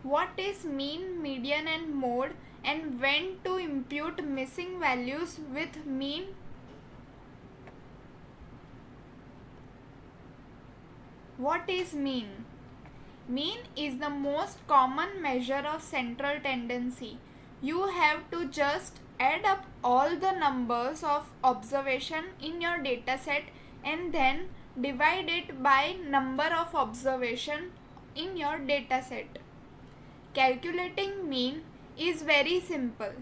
What is mean, median and mode, and when to impute missing values with mean? What is mean? Mean is the most common measure of central tendency. You have to just add up all the numbers of observation in your dataset and then divide it by number of observation in your dataset. Calculating mean is very simple.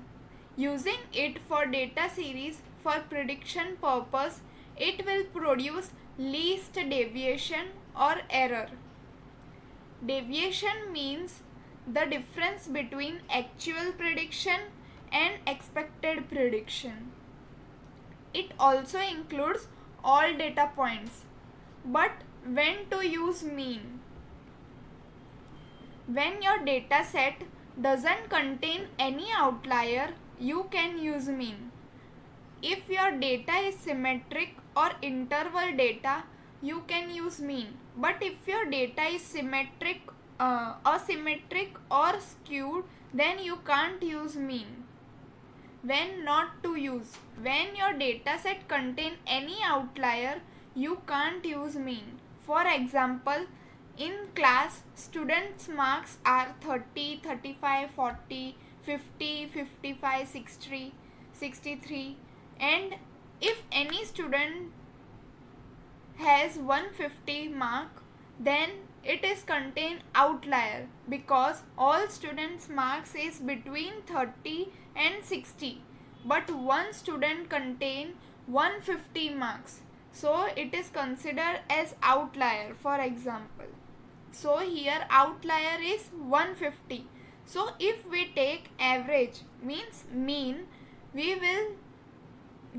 Using it for data series for prediction purpose, it will produce least deviation or error. Deviation means the difference between actual prediction and expected prediction. It also includes all data points. But when to use mean? When your data set doesn't contain any outlier, you can use mean. If your data is symmetric or interval data, you can use mean. But if your data is symmetric, asymmetric or skewed, then you can't use mean. When not to use? When your data set contain any outlier, you can't use mean. For example, in class, students' marks are 30, 35, 40, 50, 55, 60, 63, and if any student has 150 mark, then it is contain outlier because all students' marks is between 30 and 60, but one student contain 150 marks, so it is considered as outlier, for example. So here outlier is 150. So if we take average means mean, we will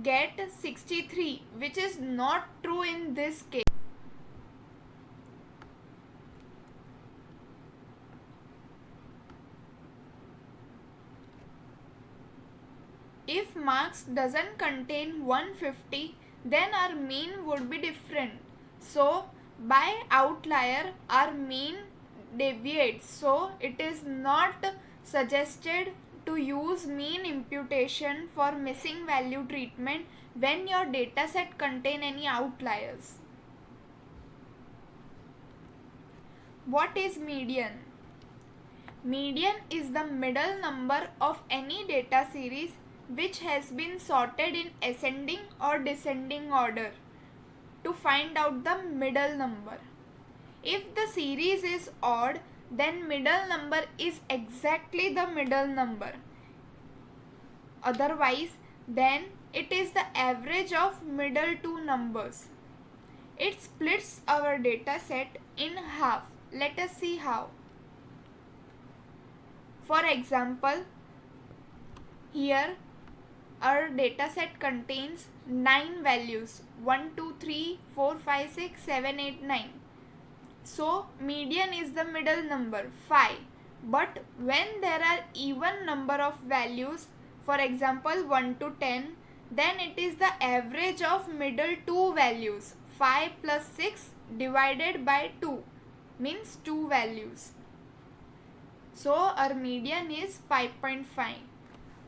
get 63, which is not true in this case. If marks doesn't contain 150, then our mean would be different. So by outlier, our mean deviates. So it is not suggested to use mean imputation for missing value treatment when your dataset contain any outliers. What is median? Median is the middle number of any data series which has been sorted in ascending or descending order to find out the middle number. If the series is odd, then middle number is exactly the middle number. Otherwise, then it is the average of middle two numbers. It splits our data set in half. Let us see how. For example, here our data set contains 9 values 1, 2, 3, 4, 5, 6, 7, 8, 9. So median is the middle number 5. But when there are even number of values, for example 1 to 10, then it is the average of middle two values 5 plus 6 divided by 2 means 2 values. So our median is 5.5.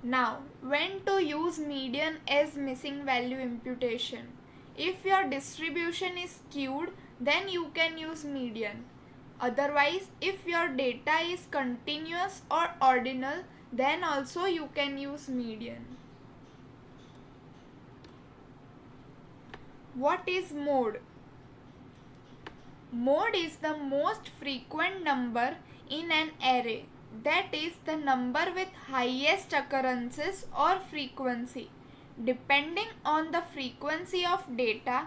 Now, when to use median as missing value imputation? If your distribution is skewed, then you can use median. Otherwise, if your data is continuous or ordinal, then also you can use median. What is mode? Mode is the most frequent number in an array. That is the number with highest occurrences or frequency. Depending on the frequency of data,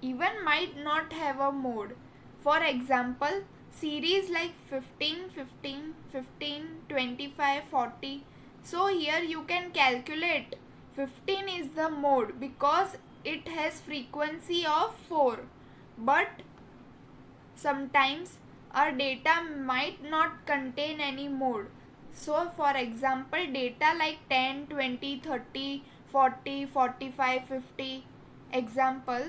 even might not have a mode. For example, series like 15, 15, 15, 25, 40. So here you can calculate 15 is the mode because it has frequency of 4. But sometimes our data might not contain any mode. So for example, data like 10, 20, 30, 40, 45, 50. Example,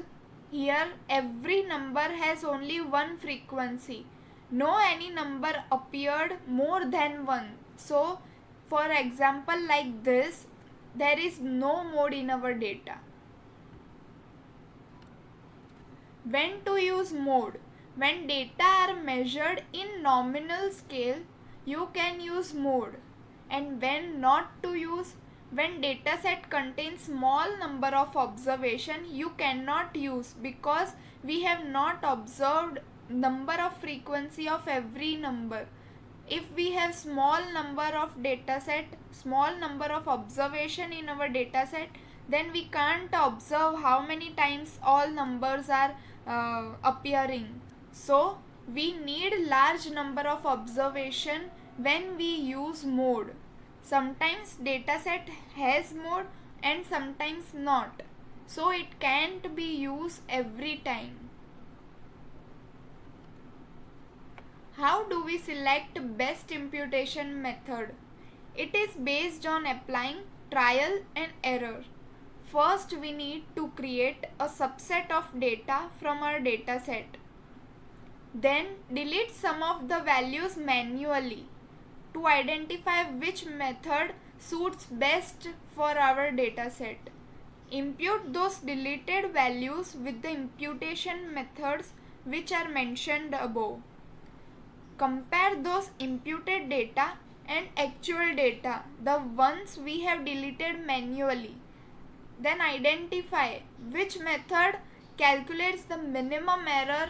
here every number has only one frequency, no any number appeared more than 1. So for example like this, there is no mode in our data. When to use mode? When data are measured in nominal scale, you can use mode. And when not to use? When dataset contains small number of observation, you cannot use, because we have not observed number of frequency of every number. If we have small number of dataset, small number of observation in our dataset, then we can't observe how many times all numbers are appearing. So we need large number of observation when we use mode. Sometimes dataset has mode and sometimes not, so it can't be used every time. How do we select best imputation method? It is based on applying trial and error. First, we need to create a subset of data from our dataset. Then delete some of the values manually to identify which method suits best for our dataset. Impute those deleted values with the imputation methods which are mentioned above. Compare those imputed data and actual data, the ones we have deleted manually. Then identify which method calculates the minimum error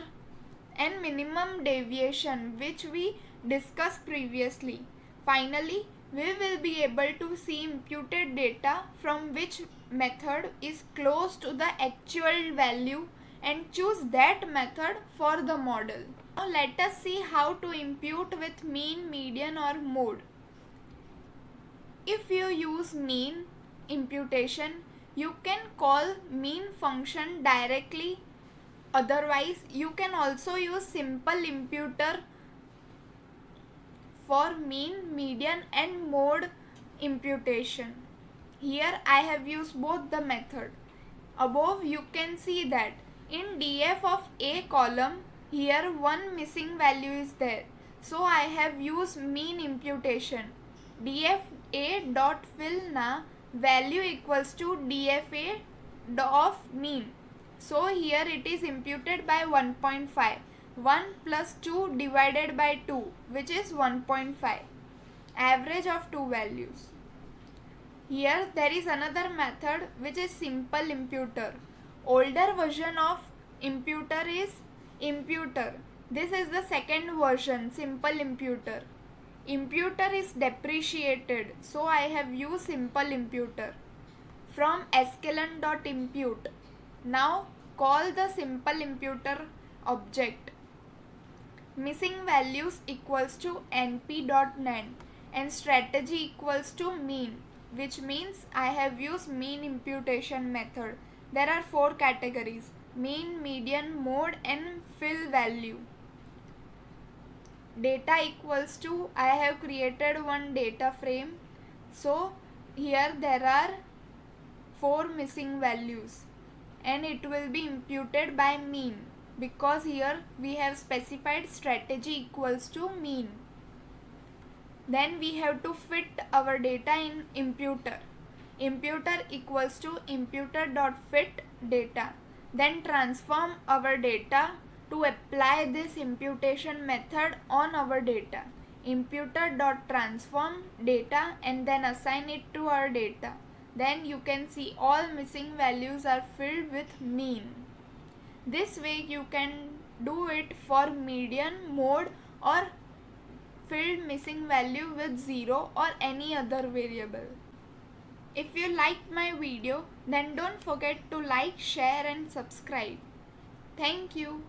and minimum deviation which we discussed previously. Finally, we will be able to see imputed data from which method is close to the actual value and choose that method for the model. Now let us see how to impute with mean, median or mode. If you use mean imputation, you can call mean function directly. Otherwise, you can also use simple imputer for mean, median and mode imputation. Here I have used both the method. Above you can see that in df of a column, here one missing value is there. So I have used mean imputation. df a dot fill na value equals to dfa of mean. So here it is imputed by 1.5. 1 plus 2 divided by 2, which is 1.5. Average of two values. Here there is another method which is simple imputer. Older version of imputer is imputer. This is the second version, simple imputer. Imputer is depreciated, so I have used simple imputer. From sklearn.impute. Now call the simple imputer object. Missing values equals to np.nen and strategy equals to mean, which means I have used mean imputation method. There are 4 categories: mean, median, mode and fill value. Data equals to, I have created one data frame. So here there are 4 missing values and it will be imputed by mean, because here we have specified strategy equals to mean. Then we have to fit our data in imputer. Imputer equals to imputer.fit data. Then transform our data to apply this imputation method on our data. Imputer.transform data and then assign it to our data. Then you can see all missing values are filled with mean. This way you can do it for median, mode or filled missing value with 0 or any other variable. If you liked my video, then don't forget to like, share and subscribe. Thank you.